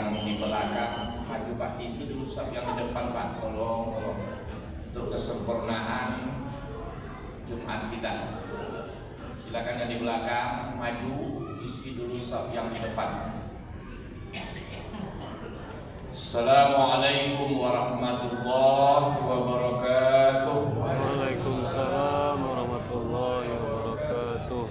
yang di belakang maju Pak, isi dulu saf yang di depan Pak, tolong untuk kesempurnaan Jumat kita. Silakan yang di belakang maju, isi dulu saf yang di depan. Assalamualaikum warahmatullahi wabarakatuh. Waalaikumsalam warahmatullahi wabarakatuh.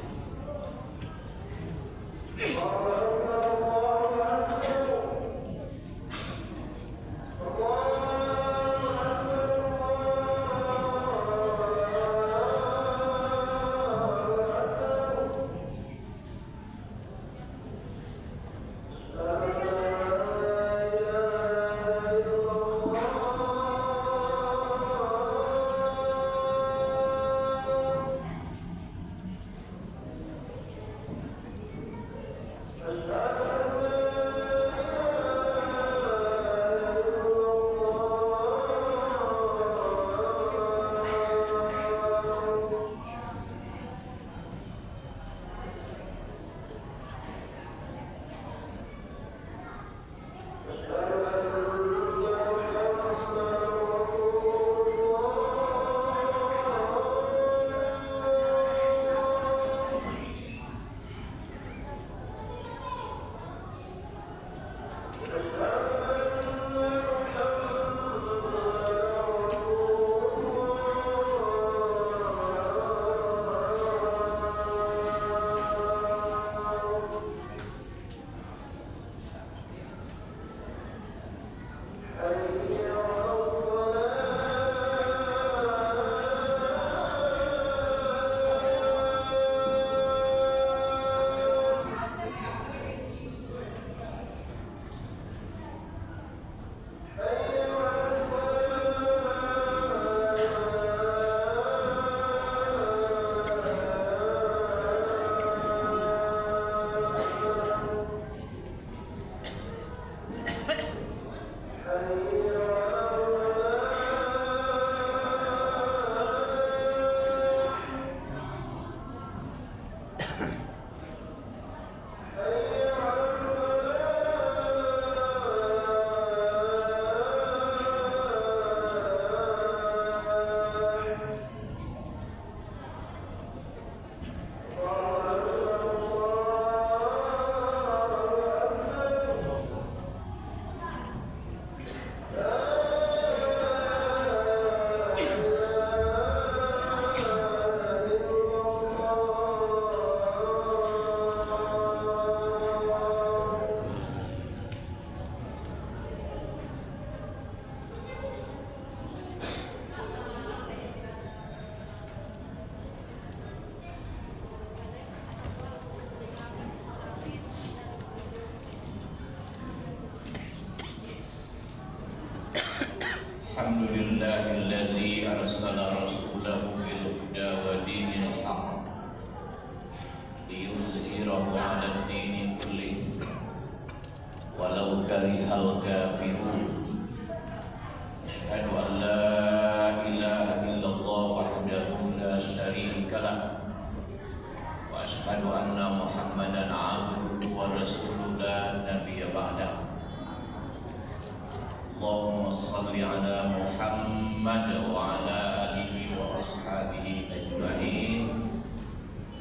Alhamdulillahilladzi arsala rasulahu bil huda wa dinil haqq liyuzhirahu 'ala ad-dini kullih walau karihal kafirun. Asyhadu an la ilaha illallah wahdahu la syarika lah wa asyhadu anna Muhammadan 'abduhu wa rasuluhu la nabiyya ba'dahu. Allahumma salli ala Muhammad wa ala alihi wa ashabihi ajma'in.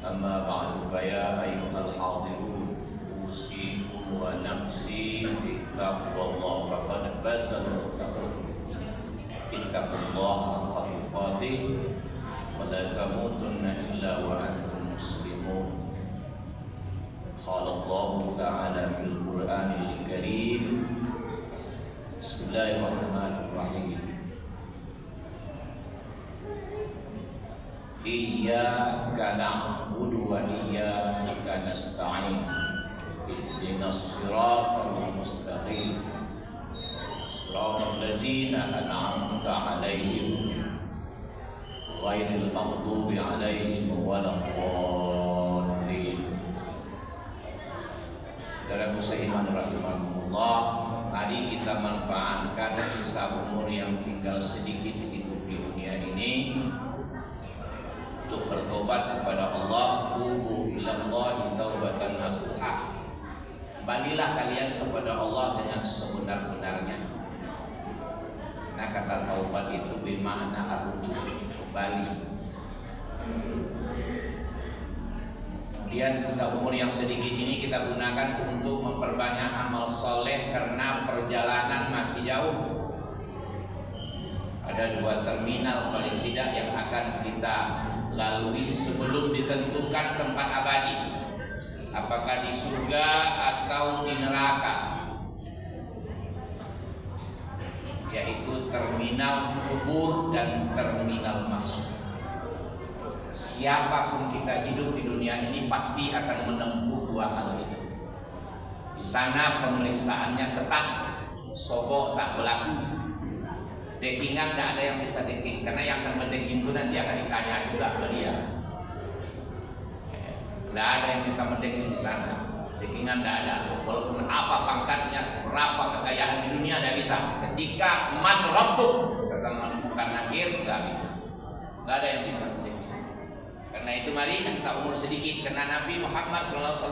Amma ba'du, ya ayyuhal hadirun, usikum wa nafsi bi taqwallah faqad fasal muttaqun. Ittaqullaha haqqa tuqatih wa la tamutunna illa wa antum muslimun. Qala Allah ta'ala fil Qur'anil Karim. Bismillahirrahmanirrahim. Iyyaka na'budu wa iyyaka nasta'in. Ihdinas siratal mustaqim. Siratal ladzina an'amta 'alaihim ghairil maghdubi 'alaihim waladdallin. Saudaraku seiman rahimakumullah, mari kita manfaatkan sisa umur yang tinggal sedikit hidup di dunia ini untuk bertobat kepada Allah. Tubu ilallahi taubatan nasuha. kembalilah kalian kepada Allah dengan sebenar-benarnya. Nah, kata taubat itu bermakna arrujuk, kembali. Kemudian sisa umur yang sedikit ini kita gunakan untuk memperbanyak amal soleh karena perjalanan masih jauh. Ada 2 terminal paling tidak yang akan kita lalui sebelum ditentukan tempat abadi, apakah di surga atau di neraka, yaitu terminal kubur dan terminal mahsyar. Siapapun kita hidup di dunia ini pasti akan menempuh 2 hal itu. Di sana pemeriksaannya ketat, sogok tak berlaku, dekingan tidak ada yang bisa deking, karena yang akan mendeking itu nanti akan ditanya juga ke dia. Tidak ada yang bisa mendeking di sana, dekingan tidak ada. Walaupun apa pangkatnya, berapa kekayaan di dunia tidak bisa. Ketika man rabbuk, kata menemukan nakir, tidak bisa, tidak ada yang bisa mendeking. Karena itu mari sisa umur sedikit, karena Nabi Muhammad SAW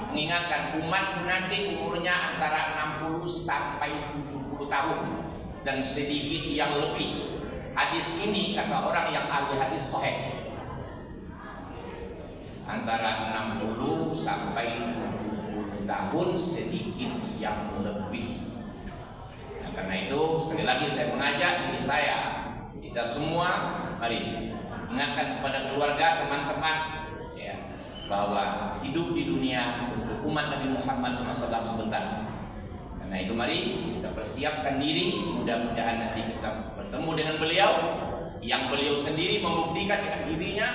mengingatkan umat nanti umurnya antara 60 sampai 70 tahun dan sedikit yang lebih. Hadis ini kata orang yang ahli hadis sahih, antara 60 sampai 70 tahun sedikit yang lebih. Nah, karena itu sekali lagi saya mengajak diri saya, kita semua mari ingatkan kepada keluarga, teman-teman, ya, bahwa hidup di dunia untuk umat Nabi Muhammad SAW sebentar. Karena itu mari kita persiapkan diri, mudah-mudahan nanti kita bertemu dengan beliau, yang beliau sendiri membuktikan dengan dirinya.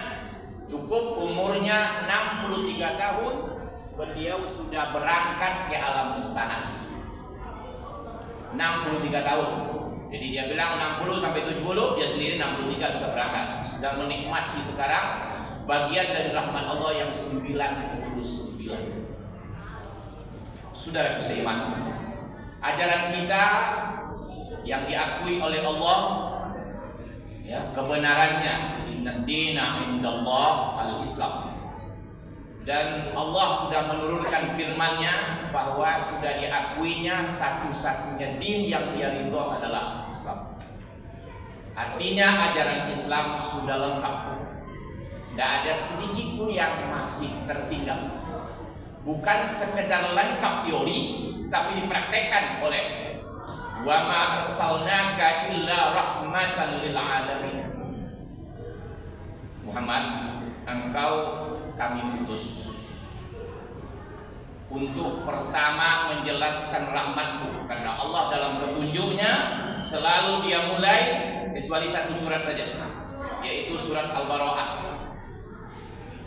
Cukup umurnya 63 tahun, beliau sudah berangkat ke alam sana. 63 tahun. Jadi dia bilang 60 sampai 70, dia sendiri 63 sudah berangkat. Sedang menikmati sekarang bagian dari rahmat Allah yang 99. Saudara seiman, ajaran kita yang diakui oleh Allah, ya, kebenarannya, inna dina indallah al-Islam. Dan Allah sudah menurunkan firman-Nya bahwa sudah diakuinya satu-satunya din yang dia ridho adalah Islam. Artinya ajaran Islam sudah lengkap. Tidak ada sedikit pun yang masih tertinggal. Bukan sekedar lengkap teori, tapi dipraktekkan oleh wa ma arsalnaka illa rahmatan lil alamin. Muhammad, engkau kami utus untuk pertama menjelaskan rahmatku, karena Allah dalam petunjuknya selalu dia mulai kecuali satu surat saja, yaitu surat Al-Bara'ah,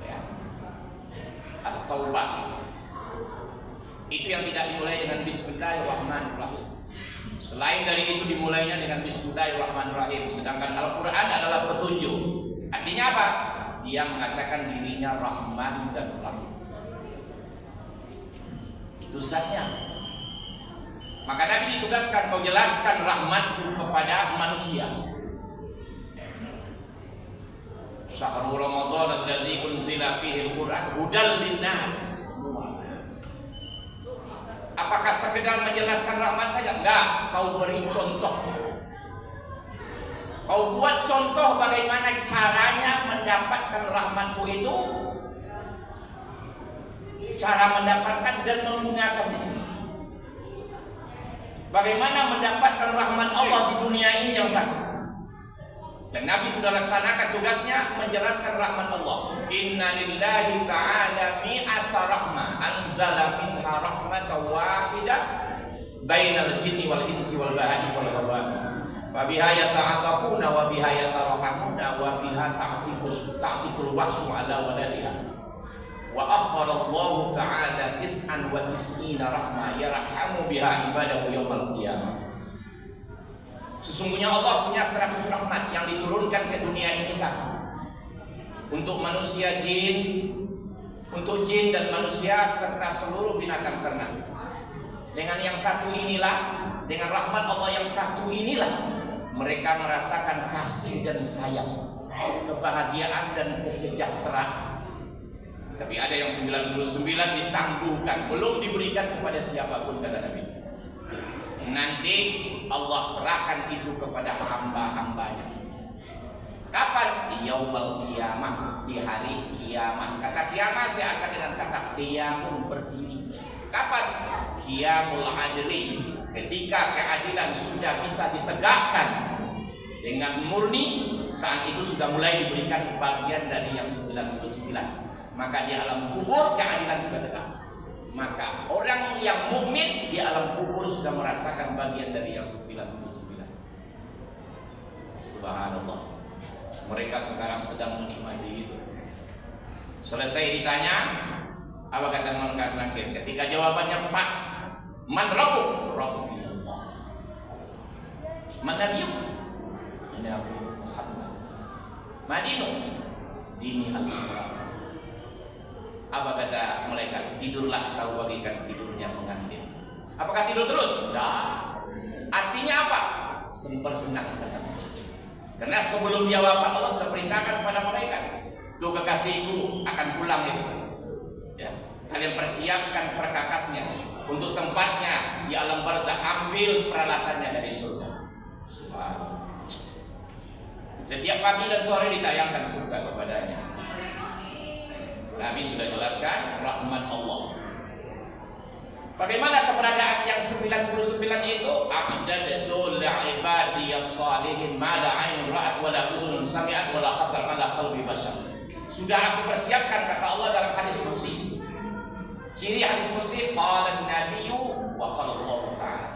ya, At-Taubah. Itu yang tidak dimulai dengan Bismillahirrahmanirrahim. Selain dari itu dimulainya dengan Bismillahirrahmanirrahim. Sedangkan Al-Quran adalah petunjuk. Artinya apa? Dia mengatakan dirinya Rahman dan Rahim. Itu zatnya. Maka Nabi ditugaskan, kau jelaskan rahmatku kepada manusia. Syahrul Ramadan allazi unzila fihi al-Quran hudal linnas. Apakah sekedar menjelaskan rahmat saja? Enggak, kau beri contoh. Kau buat contoh bagaimana caranya mendapatkan rahmatku itu, cara mendapatkan dan menggunakannya. Bagaimana mendapatkan rahmat Allah di dunia ini yang satu. Dan Nabi sudah laksanakan tugasnya menjelaskan rahmat Allah. Inna lillahi ta'ala mi'ata rahmah anzala minha rahmatan wahidah bainal jinni wal insi wal bahari wal hawami. Wa biha yata'atafuna wa biha yatarahamuna wa biha ta'tikul wahsu ala waladiha. Wa akhara Allah ta'ala 99 rahmah yarhamu biha ibadahu yaumil qiyamah. Sesungguhnya Allah punya 100 rahmat yang diturunkan ke dunia ini satu. Untuk manusia jin, untuk jin dan manusia serta seluruh binatang ternak. Dengan yang satu inilah, dengan rahmat Allah yang satu inilah, mereka merasakan kasih dan sayang, kebahagiaan dan kesejahteraan. Tapi ada yang 99 ditangguhkan, belum diberikan kepada siapapun, kata Nabi. Nanti Allah serahkan itu kepada hamba-hambanya. Kapan? Di yaumul qiyamah, di hari kiamat. Kata kiamat saya akan dengan kata qiyamun, berdiri. Kapan? Qiyamul adli, ketika keadilan sudah bisa ditegakkan dengan murni, saat itu sudah mulai diberikan bagian dari yang 99. Maka di alam kubur keadilan sudah tegak. Maka orang yang mukmin di alam kubur sudah merasakan bagian dari yang 99. Subhanallah. Mereka sekarang sedang menikmati itu. Selesai ditanya, apa kata Munkar Nakir? Ketika jawabannya pas, man rabbuk? Rabbi Allah. Man nabiyuk? Nabi Muhammad. Madinu? Dini al-Islam. Apa kata malaikat? Tidurlah kau bagikan tidurnya pengantin. Apakah tidur terus? Tidak. Artinya apa? Bersenang-senang. Karena sebelum dia wafat Allah sudah perintahkan kepada malaikat, tuh kekasihku akan pulang itu. Ya, kalian persiapkan perkakasnya untuk tempatnya di alam barzakh, ambil peralatannya dari surga. Subhanallah. Setiap pagi dan sore ditayangkan surga kepadanya. Nabi sudah jelaskan rahmat Allah. Bagaimana keberadaan yang 99 itu? A'dadtu li'ibadiyas salihin ma la 'ainun ra'at wa la udhunun sami'at wa la khatar 'ala qalbi bashar. Sudah aku persiapkan, kata Allah dalam hadis qudsi. Ciri hadis qudsi, qala an-nabiyyu wa qala Allah Ta'ala.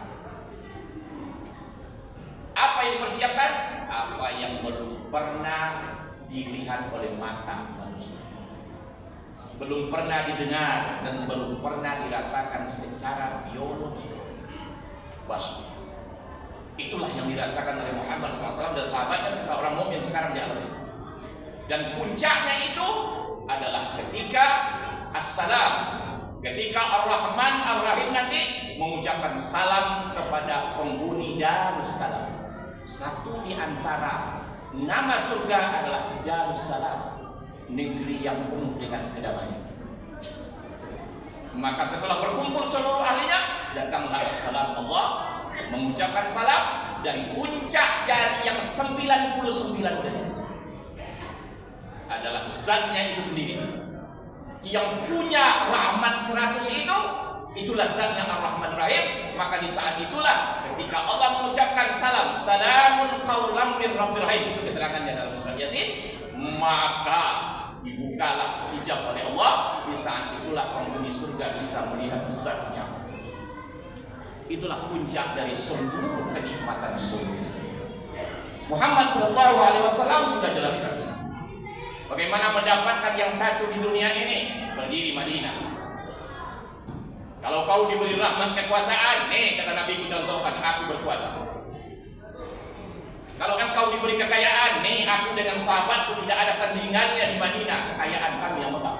Apa yang dipersiapkan? Apa yang belum pernah dilihat oleh mata manusia, belum pernah didengar dan belum pernah dirasakan secara biologis. Bas. Itulah yang dirasakan oleh Muhammad SAW dan sahabatnya serta orang mukmin sekarang di alam ini. Dan puncaknya itu adalah ketika Assalam, ketika Ar-Rahman Ar-Rahim nanti mengucapkan salam kepada penghuni Darussalam. Satu di antara nama surga adalah Darussalam, negeri yang penuh dengan kedamaian. Maka setelah berkumpul seluruh ahlinya, datanglah salam Allah, mengucapkan salam, dan puncak dari yang 99 tadi adalah zatnya itu sendiri. Yang punya rahmat 100 itu, itulah zatnya Ar-Rahman Rahim. Maka di saat itulah ketika Allah mengucapkan salam, salamun qaulam min rabbir rahim, itu keterangannya dalam surat Yasin, maka dibukalah hijab oleh Allah. Di saat itulah penghuni surga bisa melihat zatnya. Itulah puncak dari seluruh kenikmatan surga. Muhammad SAW sudah jelaskan bagaimana mendapatkan yang satu di dunia ini, berdiri Madinah. Kalau kau diberi rahmat kekuasaan, nih kata Nabi, ku contohkan, aku berkuasa. Kalau engkau diberi kekayaan, nih aku dengan sahabatku tidak ada tandingannya di Madinah, kekayaan kami yang mebak.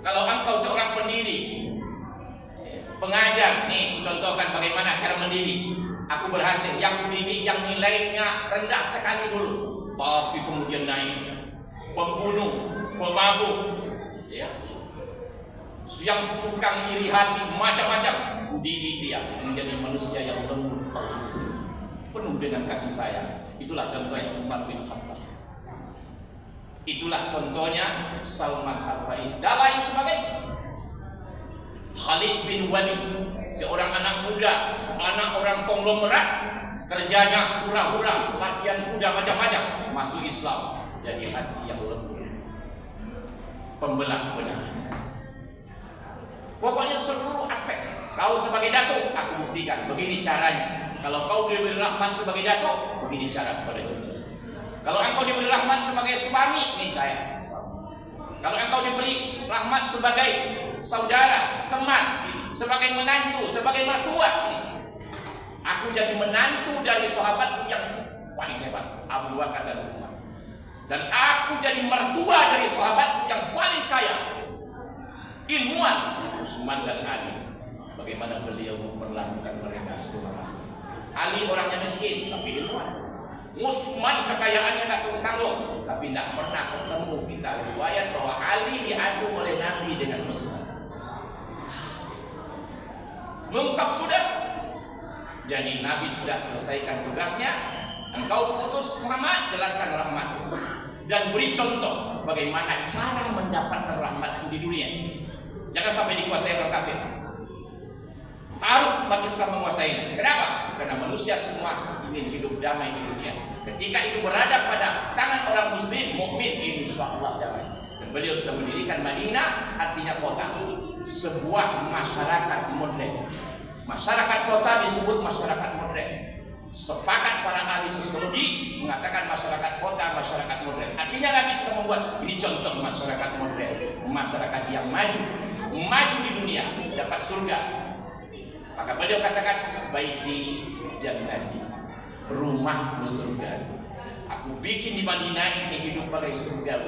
Kalau engkau seorang pendiri, pengajar, nih contohkan bagaimana cara mendidik. Aku berhasil, yang mendidik yang nilainya rendah sekali dulu, tapi kemudian naik, pembunuh, pemabuk, ya, yang tukang iri hati, macam-macam, dididik dia menjadi manusia yang lembut kalbu, penuh dengan kasih sayang. Itulah contohnya Umar bin Khattab. Itulah contohnya Salman Al-Faiz. Dan lain sebagainya. Khalid bin Walid, seorang anak muda, anak orang konglomerat, kerjanya hura-hura, latihan kuda macam-macam, masuk Islam, jadi hati yang lembut, pembelah kebenaran. Pokoknya seluruh aspek. Kau sebagai datuk, aku buktikan begini caranya. Kalau kau diberi rahmat sebagai datuk, begini cara kepada cucu. Kalau engkau diberi rahmat sebagai suami, ini saya. Kalau engkau diberi rahmat sebagai saudara, teman, sebagai menantu, sebagai mertua, ini. Aku jadi menantu dari sahabat yang paling hebat, Abu Bakar dan Umar. Dan aku jadi mertua dari sahabat yang paling kaya, ilmuwan, Utsman dan Ali. Bagaimana beliau memperlakukan mereka semua. Ali orangnya miskin tapi ilmuwan. Utsman kekayaannya tak tanggung, tapi tidak pernah ketemu kita riwayat bahwa Ali diadu oleh Nabi dengan Utsman. Lengkap sudah. Jadi Nabi sudah selesaikan tugasnya. Engkau mengutus Muhammad, jelaskan rahmat dan beri contoh bagaimana cara mendapatkan rahmat di dunia. Jangan sampai dikuasai orang kafir. Harus umat Islam menguasainya. Kenapa? Karena manusia semua ingin hidup damai di dunia. Ketika itu berada pada tangan orang muslim, mukmin, insya Allah damai. Dan beliau sudah mendirikan Madinah, artinya kota, sebuah masyarakat modern. Masyarakat kota disebut masyarakat modern. Sepakat para ahli sosiologi mengatakan masyarakat kota, masyarakat modern. Artinya Nabi sudah membuat ini contoh masyarakat modern, masyarakat yang maju di dunia, dapat surga. Maka beliau katakan, baiti jannati, rumahku surga. Aku bikin di Madinah ini hidup bagai surga,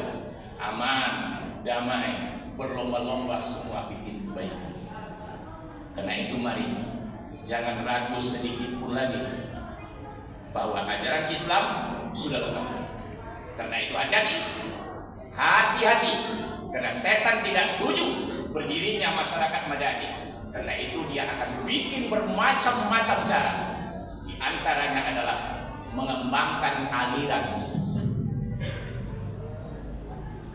aman, damai, berlomba-lomba semua bikin kebaikan. Karena itu mari jangan ragu sedikit pun lagi bahwa ajaran Islam sudah lengkap. Karena itu hati-hati, karena setan tidak setuju berdirinya masyarakat Madani. Karena itu dia akan bikin bermacam-macam cara. Di antaranya adalah mengembangkan aliran sesat.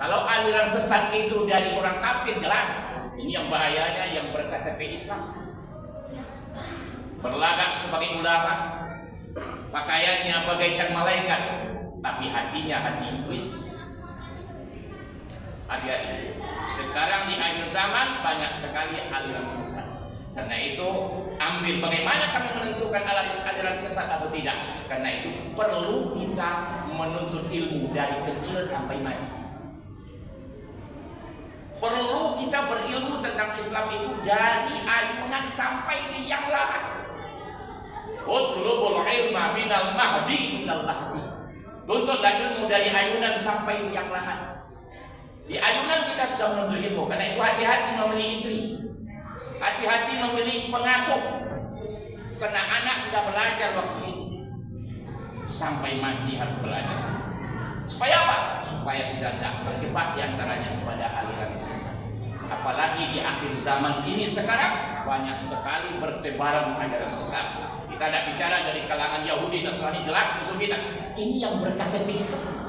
Kalau aliran sesat itu dari orang kafir, jelas ini yang bahayanya, yang berKTP Islam. Berlagak sebagai ulama, pakaiannya bagaikan malaikat, tapi hatinya hati iblis. Hati-hati. Sekarang di akhir zaman banyak sekali aliran sesat. Karena itu ambil bagaimana kami menentukan aliran sesat atau tidak. Karena itu perlu kita menuntut ilmu dari kecil sampai mati. Perlu kita berilmu tentang Islam itu dari ayunan sampai liang lahat. Utlubul ilma minal mahdi minal lahdi. Tuntutlah ilmu dari ayunan sampai liang lahat. Di ayunan kita sudah menuntut ilmu. Karena itu hati-hati memilih istri, hati-hati memilih pengasuh. Karena anak sudah belajar waktu itu, sampai mati harus belajar. Supaya apa? Supaya tidak terjebak diantaranya kepada aliran sesat. Apalagi di akhir zaman ini sekarang banyak sekali bertebaran ajaran sesat. Kita tidak bicara dari kalangan Yahudi, Nasrani, jelas musuh kita. Ini yang berKTP Islam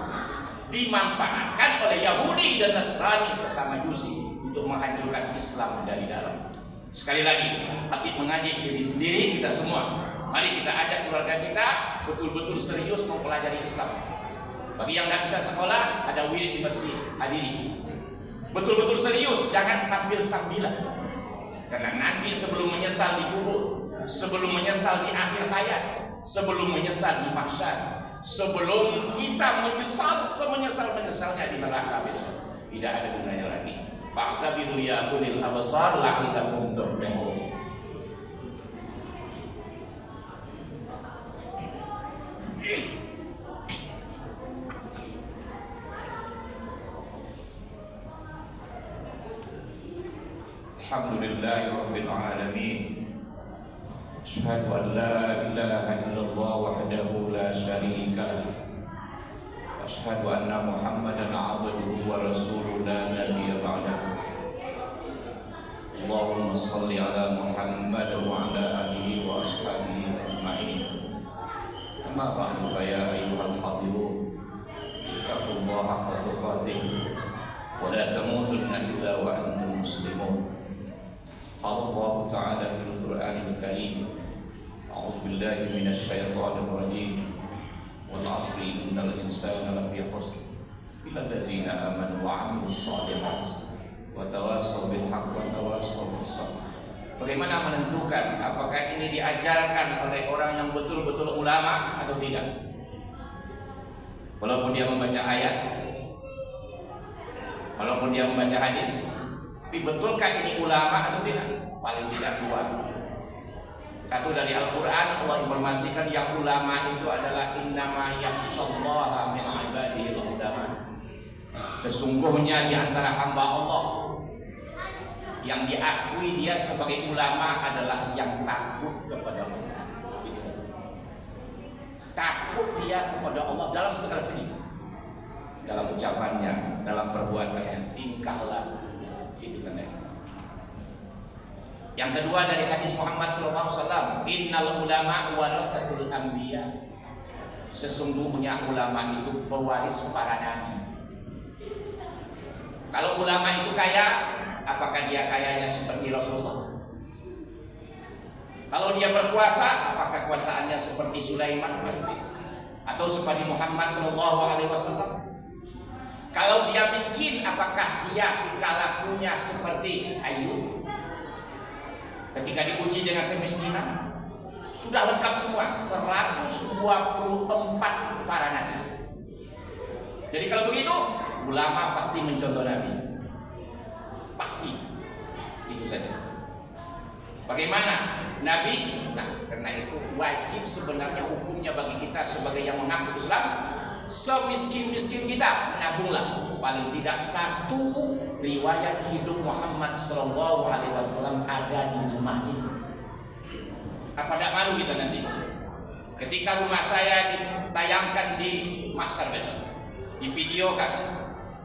dimanfaatkan oleh Yahudi dan Nasrani serta Majusi untuk menghancurkan Islam dari dalam. Sekali lagi, hati mengaji diri sendiri kita semua. Mari kita ajak keluarga kita betul-betul serius mempelajari Islam. Bagi yang tidak bisa sekolah, ada wirid di masjid, hadiri. Betul-betul serius, jangan sambil-sambilan. Karena nanti sebelum menyesal di kubur, sebelum menyesal di akhir hayat, sebelum menyesal di mahsyar, sebelum kita menyesal semenyesal-menyesalnya di neraka besok, tidak ada gunanya lagi. Fa'tabiru ya ulil absar la'allakum tuflihun. Alhamdulillahi rabbil alamin. Asyhadu an la ilaha illallah wahdahu la syarika lah. Asyhadu anna Muhammadan abduhu wa rasuluhu la nabiyya ba'dahu. Allahumma shalli ala Muhammad wa ala alihi wa ashabihi ajma'in. Amma ba'du fa ya ayyuhal hadirun, ittaqullaha haqqa tuqatih wa la tamutunna illa wa antum muslimun. Qala Allah Ta'ala fil Qur'anil Karim, a'udzu billahi minasy syaithanir rajim. Wal 'asri innal insana lafi khusr illa allazina amanu wa 'amilus shalihat wa tawassaw bil haqqi wa tawassaw bis sabr. Bagaimana menentukan apakah ini diajarkan oleh orang yang betul-betul ulama atau tidak? Walaupun dia membaca ayat, walaupun dia membaca hadis, tapi betulkah ini ulama atau tidak? Paling tidak dua. Satu, dari Al-Quran Allah informasikan yang ulama itu adalah innama yakhshallaha min ibadihil ulama. Sesungguhnya di antara hamba Allah yang diakui dia sebagai ulama adalah yang takut kepada Allah. Takut takut dia kepada Allah dalam segala segi, dalam ucapannya, dalam perbuatannya, tingkah lakunya. Itu tandanya. Yang kedua dari hadis Muhammad SAW, innal ulama warasatul anbiya. Sesungguhnya ulama itu pewaris para nabi. Kalau ulama itu kaya, apakah dia kayanya seperti Rasulullah? Kalau dia berkuasa, apakah kuasaannya seperti Sulaiman atau seperti Muhammad SAW? Kalau dia miskin, apakah dia tingkah lakunya seperti Ayub? Ketika diuji dengan kemiskinan, sudah lengkap semua 124 para nabi. Jadi kalau begitu, ulama pasti mencontoh nabi. Pasti. Itu saja. Bagaimana nabi? Nah, karena itu wajib sebenarnya hukumnya bagi kita sebagai yang mengaku Islam, semiskin-miskin kita menabunglah paling tidak satu riwayat hidup Muhammad SAW ada di rumah kita. Apa tidak malu kita nanti ketika rumah saya ditayangkan di mahsyar besok, di video kan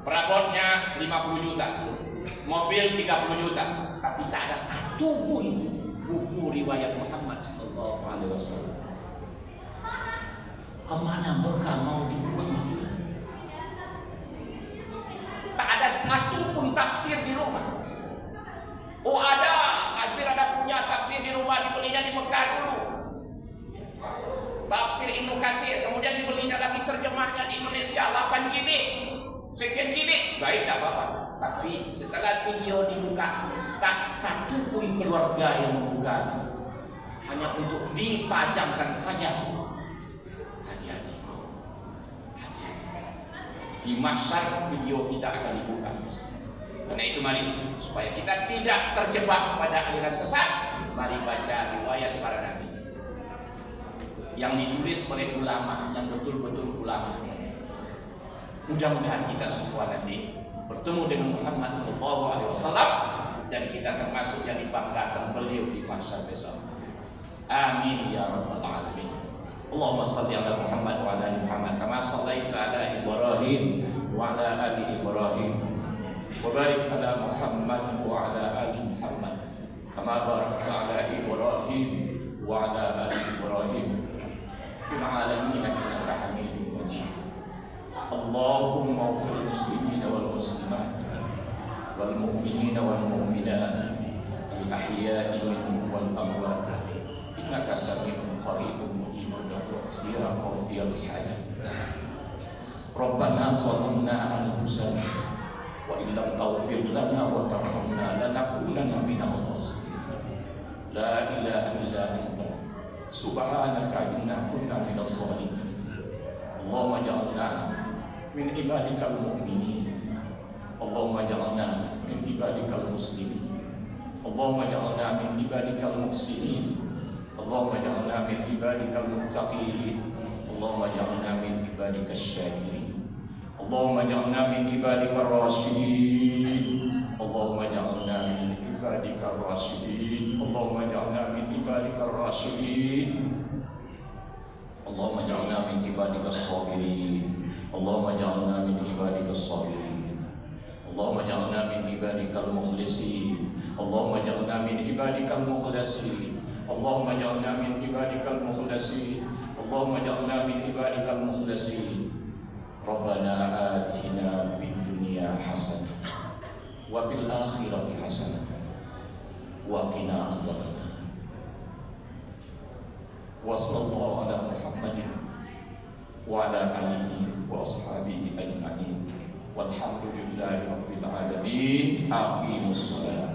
perabotnya 50 juta, mobil 30 juta, tapi tak ada satu pun buku riwayat Muhammad SAW. Kemana muka mau dibuang itu? Tak ada satu pun tafsir di rumah. Oh ada, Azfir ada punya tafsir di rumah, dibelinya di Mekah dulu. Tafsir Ibnu Katsir, kemudian dibelinya lagi terjemahnya di Indonesia 8 jilid, sekian jilid, baik tak apa-apa. Tapi setelah video dibuka, tak satu pun keluarga yang membuka, hanya untuk dipajangkan saja. Hati-hati. Di mahsyar video kita akan dibuka. Karena itu mari supaya kita tidak terjebak pada aliran sesat, mari baca riwayat para nabi yang ditulis oleh ulama yang betul-betul ulama. Mudah-mudahan kita semua nanti bertemu dengan Muhammad SAW dan kita termasuk yang dibanggakan beliau di mahsyar besok. Amin ya rabbal alamin. Allahumma shalli ala Muhammad wa ala ali Muhammad kama shallaita ala Ibrahim wa ala ali Ibrahim wa barik ala Muhammad wa ala ali Muhammad kama barakta ala Ibrahim wa ala ali Ibrahim fil alamin innaka Hamidum Majid. Allahumma ighfir lil muslimin wal muslimat wal mu'minin wal mu'minat al ahya'i minhum wal amwat innaka sami'un qaribun mujibud da'wat ya qadiyal hajat. Rabbana zalamna anfusana wa in lam taghfir lana wa tarhamna lanakunanna minal khasirin. La ilaha illa anta subhanaka inna kunna minadh dhalimin. Allahumma ja'alna min ibadikal mu'minin. Allahumma ja'alna min ibadikal muslimin. Allahumma ja'alna min ibadikal muhsinin. Allahumma ja'alna min ibadikal muttaqin. Allahumma ja'alna min ibadikash syakirin. Allahumma ja'alna min ibadikar rasyidin. Allahumma ja'alna min ibadikar rasyidin. Allahumma ja'alna min ibadikar rasyidin. Allahumma ja'alna min ibadikas sabirin. Allahumma ja'alna min ibadikas sabirin. Allahumma ja'alna min ibadikal mukhlisin. Allahumma ja'alna min ibadikal mukhlasin. Allahumma ja'alna min ibadikal mukhlasin. Allahumma ja'alna min ibadikal mukhlasin. Rabbana atina fid dunya hasanah wa fil akhirati hasanah wa qina adzabannar. Wa sallallahu ala Muhammadin wa ala alihi wa ashabihi ajma'in. Walhamdulillahi rabbil alamin. Aqimus shalah.